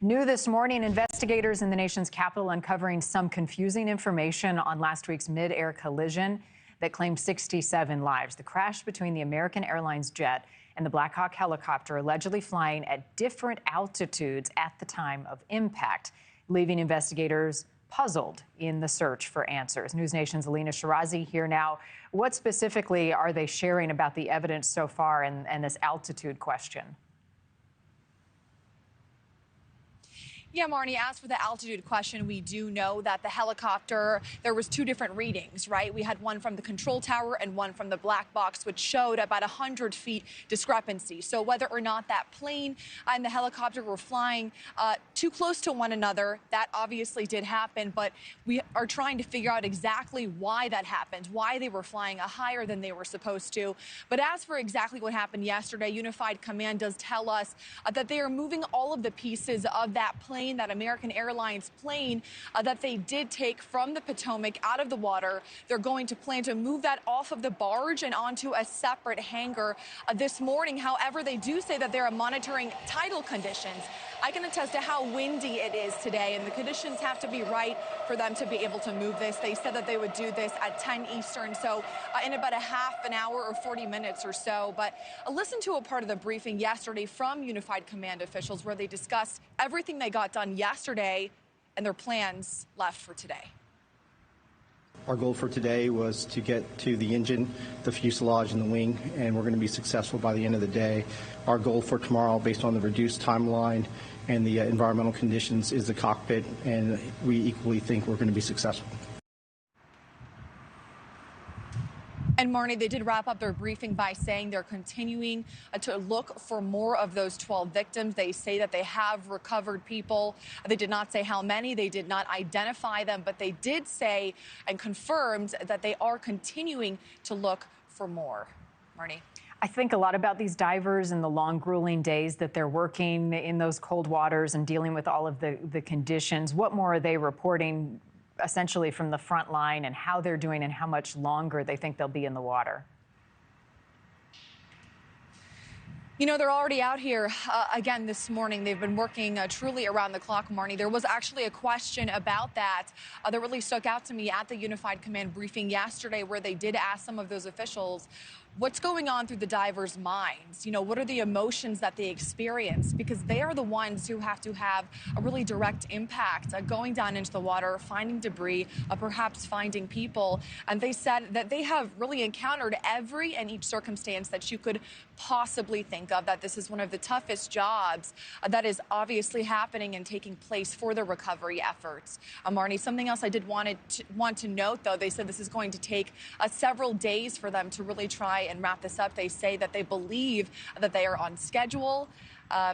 New this morning, investigators in the nation's capital uncovering some confusing information on last week's mid-air collision that claimed 67 lives. The crash between the American Airlines jet and the Black Hawk helicopter allegedly flying at different altitudes at the time of impact, leaving investigators puzzled in the search for answers. NewsNation's Alina Shirazi here now. What specifically are they sharing about the evidence so far and this altitude question? Yeah, Marni, as for the altitude question, we do know that the helicopter, there was two different readings, right? We had one from the control tower and one from the black box, which showed about 100 feet discrepancy. So whether or not that plane and the helicopter were flying too close to one another, that obviously did happen. But we are trying to figure out exactly why that happened, why they were flying higher than they were supposed to. But as for exactly what happened yesterday, Unified Command does tell us that they are moving all of the pieces of that plane, that American Airlines plane that they did take from the Potomac out of the water. They're going to plan to move that off of the barge and onto a separate hangar this morning. However, they do say that they're monitoring tidal conditions. I can attest to how windy it is today, and the conditions have to be right for them to be able to move this. They said that they would do this at 10 Eastern, so in about a half an hour or 40 minutes or so. But listen to a part of the briefing yesterday from Unified Command officials where they discussed everything they got done yesterday and their plans left for today. Our goal for today was to get to the engine, the fuselage, and the wing, and we're going to be successful by the end of the day. Our goal for tomorrow, based on the reduced timeline and the environmental conditions, is the cockpit, and we equally think we're going to be successful. And Marni, they did wrap up their briefing by saying they're continuing to look for more of those 12 victims. They say that they have recovered people. They did not say how many. They did not identify them, but they did say and confirmed that they are continuing to look for more. Marni. I think a lot about these divers and the long, grueling days that they're working in those cold waters and dealing with all of the conditions. What more are they reporting essentially from the front line and how they're doing and how much longer they think they'll be in the water? You know, they're already out here again this morning. They've been working truly around the clock, Marni. There was actually a question about that that really stuck out to me at the Unified Command briefing yesterday, where they did ask some of those officials, what's going on through the divers' minds? You know, what are the emotions that they experience? Because they are the ones who have to have a really direct impact going down into the water, finding debris, perhaps finding people. And they said that they have really encountered every and each circumstance that you could possibly think of, that this is one of the toughest jobs that is obviously happening and taking place for the recovery efforts. Marni, something else I did want to note, though, they said this is going to take several days for them to really try and wrap this up. They say that they believe that they are on schedule.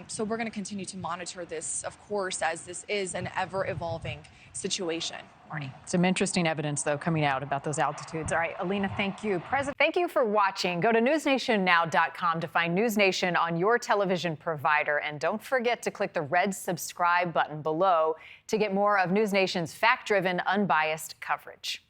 So we're going to continue to monitor this, of course, as this is an ever-evolving situation. Marni. Some interesting evidence, though, coming out about those altitudes. All right, Alina, thank you. Thank you for watching. Go to newsnationnow.com to find NewsNation on your television provider. And don't forget to click the red subscribe button below to get more of NewsNation's fact-driven, unbiased coverage.